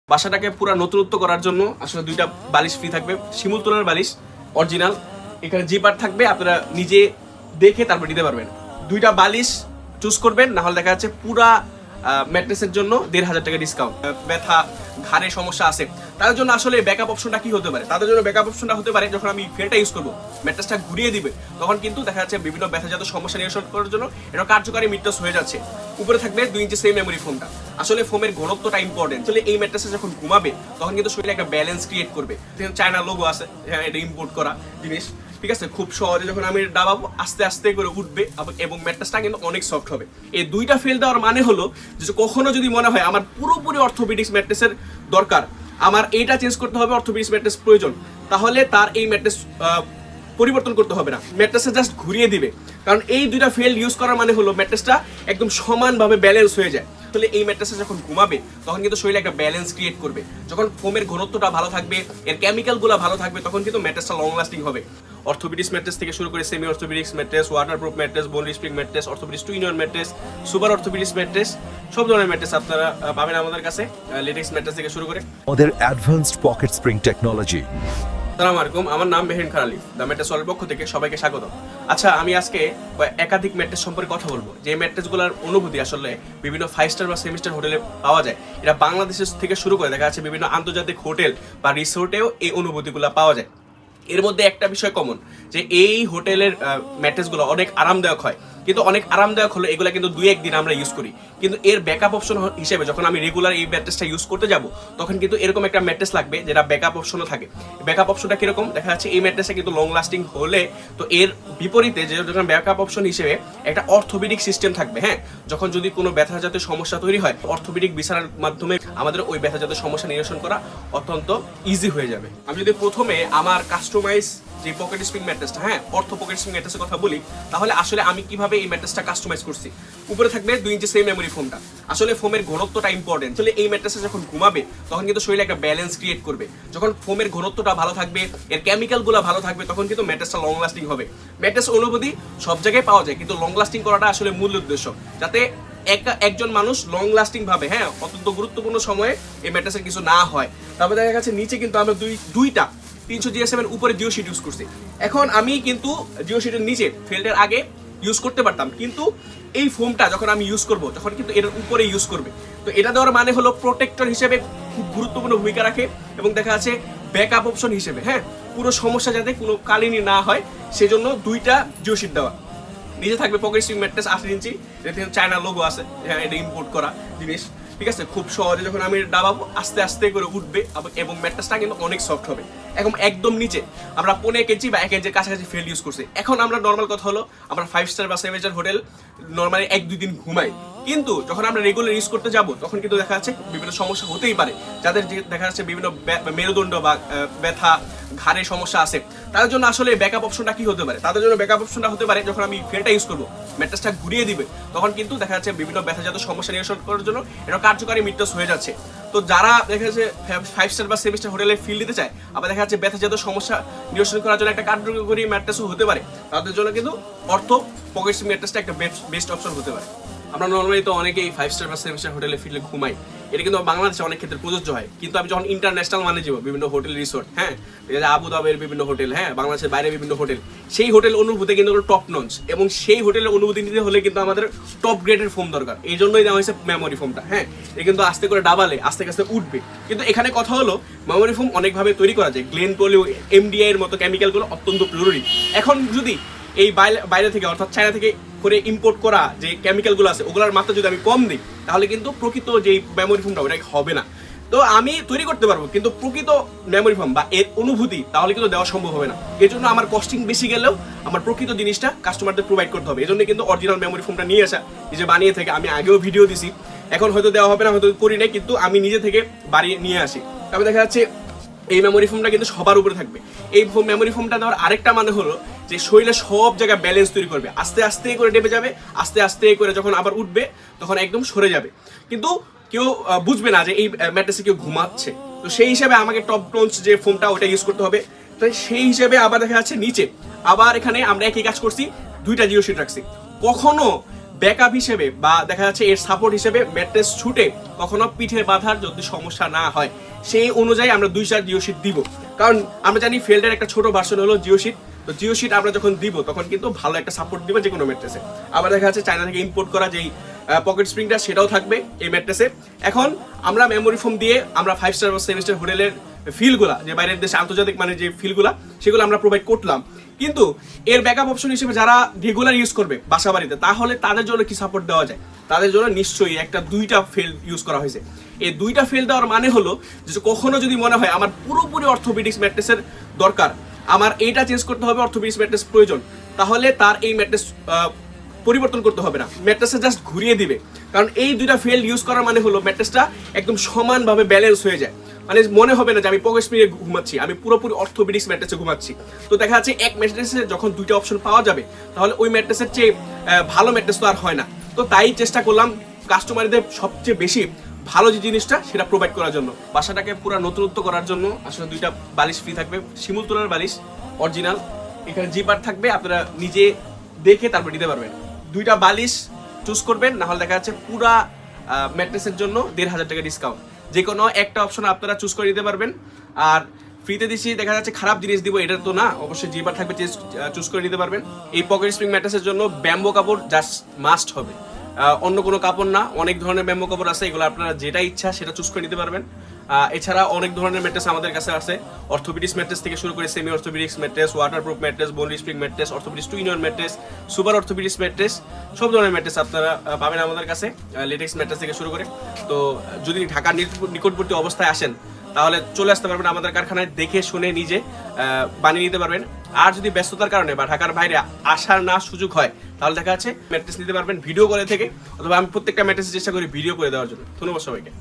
বাসাটাকে পুরো নতুনত্ব করার জন্য আসলে দুইটা বালিশ ফ্রি থাকবে, শিমুল তোলার বালিশ অরিজিনাল। এখানে জিপার থাকবে, আপনারা নিজে দেখে তারপর নিতে পারবেন। দুইটা বালিশ চুজ করবেন, না হলে দেখা যাচ্ছে পুরা ম্যাট্রেসের জন্য ১,৫০০ টাকা ডিসকাউন্ট। ব্যথা ঘাড়ে সমস্যা আছে তাদের জন্য আসলে ব্যাকআপ অপশনটা কি হতে পারে? তাদের জন্য ব্যাকআপ অপশনটা হতে পারে যখন আমি ফেলটা ইউজ করবো, ম্যাট্রেসটা ঘুরিয়ে দিবে, তখন কিন্তু দেখা যাচ্ছে বিভিন্ন ব্যথাজাত সমস্যা নিরসন করার জন্য এটা কার্যকারী ম্যাট্রেস হয়ে যাচ্ছে। উপরে থাকবে 2 ইঞ্চি সেম মেমোরি ফোমটা। আসলে ফোমের ঘনত্বটা ইম্পর্টেন্ট। আসলে এই ম্যাট্রেসে যখন ঘুমাবে তখন কিন্তু শরীরে একটা ব্যালেন্স ক্রিয়েট করবে। চায়না লোগো আছে, হ্যাঁ এটা ইম্পোর্ট করা জিনিস, ঠিক আছে। খুব সহজে যখন আমি দাবাবো আস্তে আস্তে করে উঠবে এবং ম্যাট্রেসটা কিন্তু অনেক সফট হবে। এই দুইটা ফেল দেওয়ার মানে হলো যে কখনো যদি মনে হয় আমার পুরোপুরি অর্থোপেডিক্স ম্যাট্রেসের দরকার, আমার এইটা চেঞ্জ করতে হবে, অর্থোপেডিক্স ম্যাট্রেস প্রয়োজন, তাহলে তার এই ম্যাট্রেস পরিবর্তন করতে হবে না, ম্যাট্রেসে জাস্ট ঘুরিয়ে দিবে। কারণ এই দুইটা ফেল ইউজ করার মানে হলো ম্যাট্রেসটা একদম সমানভাবে ব্যালেন্স হয়ে যায়। আসলে এই ম্যাট্রেসে যখন ঘুমাবে তখন কিন্তু শরীরে একটা ব্যালেন্স ক্রিয়েট করবে। যখন ফোমের ঘনত্বটা ভালো থাকবে, এর কেমিক্যালগুলো ভালো থাকবে, তখন কিন্তু ম্যাট্রেসটা লং লাস্টিং হবে। অর্থোপেডিক্স ম্যাট্রেস থেকে শুরু করে semi orthopaedics mattress, waterproof mattress, bone spring mattress, orthopaedics 2-in-1 mattress, super orthopaedics mattress, সব ধরনের ম্যাট্রেস আপনারা পাবেন আমাদের কাছে। লেটেক্স ম্যাট্রেস থেকে শুরু করে আমাদের অ্যাডভান্সড পকেট স্প্রিং টেকনোলজি। আসসালামু আলাইকুম, আমার নাম মেহের খান আলী। দ্য ম্যাট্রেস ওয়ার্ল্ডের পক্ষ থেকে সবাইকে স্বাগত। আচ্ছা, আমি আজকে একাধিক ম্যাট্রেস সম্পর্কে কথা বলবো, যে ম্যাট্রেসগুলোর অনুভূতি আসলে বিভিন্ন 5 স্টার বা 7 স্টার হোটেলে পাওয়া যায়। এটা বাংলাদেশের থেকে শুরু করে দেখা যাচ্ছে বিভিন্ন আন্তর্জাতিক হোটেল বা রিসোর্টেও এই অনুভূতিগুলো পাওয়া যায়। এর মধ্যে একটা বিষয় কমন, যে এই হোটেলের ম্যাট্রেসগুলো অনেক আরামদায়ক হয়, কিন্তু অনেক আরামদায়ক হলো এগুলো কিন্তু 2-1 দিন আমরা ইউজ করি। কিন্তু এর ব্যাকআপ অপশন হিসেবে যখন আমি রেগুলার এই ম্যাট্রেসটা ইউজ করতে যাব, তখন কিন্তু এরকম একটা ম্যাট্রেস লাগবে যেটা ব্যাকআপ অপশনও থাকে। ব্যাকআপ অপশনটা কিরকম? দেখা যাচ্ছে এই ম্যাট্রেসটা কিন্তু লং লাস্টিং হলে, তো এর বিপরীতে যে যখন ব্যাকআপ অপশন হিসেবে একটা অর্থোপেডিক সিস্টেম থাকবে। হ্যাঁ, যখন যদি কোনো ব্যথাজাত সমস্যা তৈরি হয়, অর্থোপেডিক বিছানার মাধ্যমে আমাদের ওই ব্যথাজাত সমস্যা নিরসন করা অত্যন্ত ইজি হয়ে যাবে। আমি যদি প্রথমে আমার কাস্টমাইজ যে পকেট স্প্রিং ম্যাট্রেসটা, হ্যাঁ অর্থো পকেট স্প্রিং ম্যাট্রেসের কথা বলি, তাহলে আসলে আমি কিভাবে এই ম্যাট্রেসটা কাস্টমাইজ করছি। উপরে থাকবে 2 ইঞ্চি সেম মেমোরি ফোমটা। আসলে ফোমের ঘনত্বটা ইম্পর্টেন্ট। আসলে এই ম্যাট্রেসে যখন ঘুমাবে তখন কিন্তু শরীরে একটা ব্যালেন্স ক্রিয়েট করবে। যখন ফোমের ঘনত্বটা ভালো থাকবে, এর কেমিক্যালগুলো ভালো থাকবে, তখন কিন্তু ম্যাট্রেসটা লং লাস্টিং হবে। ম্যাট্রেস অনুভূতি সব জায়গায় পাওয়া যায়, কিন্তু লং লাস্টিং করাটা আসলে মূল উদ্দেশ্য, যাতে একজন মানুষ লং লাস্টিং ভাবে, হ্যাঁ অত্যন্ত গুরুত্বপূর্ণ সময়ে এই ম্যাট্রেসের কিছু না হয়। তারপরে দেখা যাচ্ছে নিচে কিন্তু আমরা দুইটা 300 GSM উপরে জিও শিট ইউজ করছি। এখন আমি কিন্তু জিও শিটের নিচে ফেল্টের আগে ইউজ করতে পারতাম, কিন্তু এই ফোমটা যখন আমি ইউজ করব তখন কিন্তু এর উপরে ইউজ করবে। তো এটা দেওয়ার মানে হলো প্রোটেক্টর হিসেবে খুব গুরুত্বপূর্ণ ভূমিকা রাখে, এবং দেখা যাচ্ছে ব্যাকআপ অপশন হিসেবে, হ্যাঁ পুরো সমস্যা যাতে কোনো কালিনি না হয় সেজন্য দুইটা জিও শিট দেওয়া। নিচে থাকবে পকেট স্প্রিং ম্যাট্রেস 8 ইঞ্চি, যেটা চায়না লোগো আছে, হ্যাঁ এটা ইম্পোর্ট করা জিনিস, ঠিক আছে। খুব সহজে যখন আমি দাবাবো আস্তে আস্তে করে উঠবে এবং ম্যাট্রেসটা কিন্তু অনেক সফট হবে। এখন একদম নিচে আমরা 1.5 কেজি বা 1 ইঞ্চির কাছাকাছি ফেল ইউজ করছি। এখন আমরা নর্মাল কথা হলো আমরা 5 স্টার বা 7 স্টার হোটেল নর্মালি 1-2 দিন ঘুমাই, কিন্তু যখন আমরা রেগুলার ইউজ করতে যাব তখন কিন্তু দেখা যাচ্ছে বিভিন্ন সমস্যা হতেই পারে। যাদের দেখা যাচ্ছে বিভিন্ন মেরুদণ্ড বা ব্যথা ঘাড়ে সমস্যা আছে, তাদের জন্য আসলে ব্যাকআপ অপশনটা কি হতে পারে? তাদের জন্য ব্যাকআপ অপশনটা হতে পারে যখন আমি ফেলটা ইউজ করবো, ম্যাট্রেসটা ঘুরিয়ে দিবে, তখন কিন্তু দেখা যাচ্ছে বিভিন্ন ব্যথাজাত সমস্যা নিরসন করার জন্য এটা কার্যকারী ম্যাট্রেস হয়ে যাচ্ছে। তো যারা দেখা যাচ্ছে 5 স্টার বা 7 স্টার হোটেলে ফিল দিতে চায়, আবার দেখা যাচ্ছে ব্যথাজাত সমস্যা নিরসন করার জন্য একটা কার্যকরী ম্যাট্রেসও হতে পারে, তাদের জন্য কিন্তু অর্থো পকেট স্প্রিং ম্যাট্রেসটা একটা বেস্ট অপশন হতে পারে। আমরা নর্মালি তো অনেকেই 5 স্টার বা 7 স্টার হোটেলে ফিরলে ঘুমাই, এটা কিন্তু বাংলাদেশে অনেক ক্ষেত্রে প্রযোজ্য হয়। কিন্তু আমি যখন ইন্টারন্যাশনাল মানে যাব বিভিন্ন হোটেল রিসোর্ট, হ্যাঁ আবুধাবির বিভিন্ন হোটেল, হ্যাঁ বাংলাদেশের বাইরে বিভিন্ন হোটেল, সেই হোটেল অনুভূতি কিন্তু টপ নঞ্চ, এবং সেই হোটেলের অনুভূতি নিতে হলে কিন্তু আমাদের টপ গ্রেডের ফোম দরকার। এই জন্যই দেওয়া হয়েছে মেমোরি ফোমটা। হ্যাঁ এ কিন্তু আস্তে করে ডাবালে আস্তে আস্তে উঠবে। কিন্তু এখানে কথা হলো মেমোরি ফোম অনেকভাবে তৈরি করা যায়। গ্লেন পলি, MDI এর মতো কেমিক্যালগুলো অত্যন্ত জরুরি। এখন যদি এই বাইরে থেকে অর্থাৎ চায়না থেকে করে ইম্পোর্ট করা যে কেমিক্যালগুলো আছে ওগুলোর মাত্রা যদি আমি কম দিই, তাহলে কিন্তু প্রকৃত যে মেমোরি ফোমটা ওটা হবে না। তো আমি তৈরি করতে পারবো, কিন্তু প্রকৃত মেমোরি ফোম বা এর অনুভূতি তাহলে কিন্তু দেওয়া সম্ভব হবে না। এর জন্য আমার কস্টিং বেশি গেলেও আমার প্রকৃত জিনিসটা কাস্টমারদের প্রোভাইড করতে হবে। এই জন্য কিন্তু অরিজিনাল মেমোরি ফোমটা নিয়ে আসা, নিজে বানিয়ে থেকে, আমি আগেও ভিডিও দিছি, এখন হয়তো দেওয়া হবে না, হয়তো করি নাই, কিন্তু আমি নিজে থেকে বাড়িয়ে নিয়ে আসি। তবে দেখা যাচ্ছে এই মেমোরি ফোমটা কিন্তু সবার উপরে থাকবে। এই মেমোরি ফোমটা দেওয়ার আরেকটা মানে হলো যে শরীরে সব জায়গায় ব্যালেন্স তৈরি করবে, আস্তে আস্তে করে ডেবে যাবে, আস্তে আস্তে করে যখন আবার উঠবে তখন একদম সরে যাবে, কিন্তু কেউ বুঝবে না যে এই ম্যাট্রেসে কেউ ঘুমাচ্ছে। তো সেই হিসাবে আমাকে টপ নঞ্চ যে ফোমটা ওটা ইউজ করতে হবে। তো সেই হিসেবে আবার দেখা যাচ্ছে নিচে আবার এখানে আমরা একই কাজ করছি, দুইটা জিও শিট রাখছি। কখনো ব্যাকআপ হিসেবে বা দেখা যাচ্ছে এর সাপোর্ট হিসেবে ম্যাট্রেস ছুটে কখনো পিঠে বাঁধার যদি সমস্যা না হয় সেই অনুযায়ী আমরা 2 জিও শীট দিব। কারণ আমরা জানি ফেল্ডের একটা ছোট ভার্সন হলো জিও শীট, তো জিও শীট আমরা যখন দিব তখন কিন্তু ভালো একটা সাপোর্ট দিবে যে কোনো ম্যাট্রেসে। আবার দেখা যাচ্ছে চায়না থেকে ইম্পোর্ট করা যেই পকেট স্প্রিংটা সেটাও থাকবে এই ম্যাট্রেসে। এখন আমরা মেমোরি ফোম দিয়ে আমরা 5 স্টার বা 7 স্টার হোটেলের ফিলগুলা, যে বাইরের দেশে আন্তর্জাতিক মানে যে ফিলগুলা সেগুলো আমরা প্রোভাইড করলাম, কিন্তু এর ব্যাকআপ অপশন হিসেবে যারা রেগুলার ইউজ করবে বাসা বাড়িতে তাহলে তাদের জন্য কি সাপোর্ট দেওয়া যায়? তাদের জন্য নিশ্চয়ই একটা 2টা ফিল ইউজ করা হয়েছে। এই 2টা ফিল দেওয়ার মানে হলো যে কখনো যদি মনে হয় আমার পুরোপুরি অর্থোপেডিক্স ম্যাট্রেসের দরকার, আমার এইটা চেঞ্জ করতে হবে, অর্থোপেডিক্স ম্যাট্রেস প্রয়োজন, তাহলে তার এই ম্যাট্রেস পরিবর্তন করতে হবে না, ম্যাট্রেসে জাস্ট ঘুরিয়ে দিবে। কারণ এই 2টা ফিল ইউজ করার মানে হলো ম্যাট্রেসটা একদম সমানভাবে ব্যালেন্স হয়ে যায়, মানে মনে হবে না যে আমি পকেট স্প্রিংয়ে ঘুমাচ্ছি, আমি পুরোপুরি অর্থোপেডিক্স ম্যাট্রেসে ঘুমাচ্ছি। তো দেখা যাচ্ছে এক ম্যাট্রেসে যখন 2টা অপশন পাওয়া যাবে তাহলে ওই ম্যাট্রেসের চেয়ে ভালো ম্যাট্রেস তো আর হয় না। তো তাই চেষ্টা করলাম কাস্টমারদের সবচেয়ে বেশি ভালো যে জিনিসটা সেটা প্রোভাইড করার জন্য। বাসাটাকে পুরো নতুনত্ব করার জন্য আসলে 2টা বালিশ ফ্রি থাকবে, শিমুল তোলার বালিশ অরিজিনাল, এখানে জিপার থাকবে, আপনারা নিজে দেখে তারপর নিতে পারবেন। 2টা বালিশ চুজ করবেন, না হলে দেখা যাচ্ছে পুরা ম্যাট্রেসের জন্য 1500 টাকা ডিসকাউন্ট, যে কোনো একটা অপশন আপনারা চুজ করে নিতে পারবেন। আর ফ্রিতে দিচ্ছি, দেখা যাচ্ছে খারাপ জিনিস দিব এটা তো না, অবশ্যই জিপার থাকবে, চুজ করে নিতে পারবেন। এই পকেট স্প্রিং ম্যাট্রেসের জন্য ব্যাম্বো কাপড় জাস্ট মাস্ট হবে, অন্য কোনো কাপড় না। অনেক ধরনের ব্যাম্বো কাপড় আছে, এগুলো আপনারা যেটা ইচ্ছা সেটা চুজ করে নিতে পারবেন। এছাড়া অনেক ধরনের ম্যাট্রেস আমাদের কাছে আছে, অর্থোপেডিক্স ম্যাট্রেস থেকে শুরু করে semi orthopaedics mattress, waterproof mattress, bone spring mattress, orthopaedics 2-in-1 mattress, super orthopaedics mattress, সব ধরনের ম্যাট্রেস আপনারা পাবেন আমাদের কাছে, লেটেক্স ম্যাট্রেস থেকে শুরু করে। তো যদি ঢাকার নিকটবর্তী অবস্থায় আসেন তাহলে চলে আসতে পারবেন আমাদের কারখানায়, দেখে শুনে নিজে বানিয়ে নিতে পারবেন। আর যদি ব্যস্ততার কারণে বা ঢাকার বাইরে আসার না সুযোগ হয় তাহলে দেখা যাচ্ছে ম্যাট্রেস নিতে পারবেন ভিডিও করে থেকে, অথবা আমি প্রত্যেকটা ম্যাট্রেসের চেষ্টা করি ভিডিও করে দেওয়ার জন্য। ধন্যবাদ সবাইকে।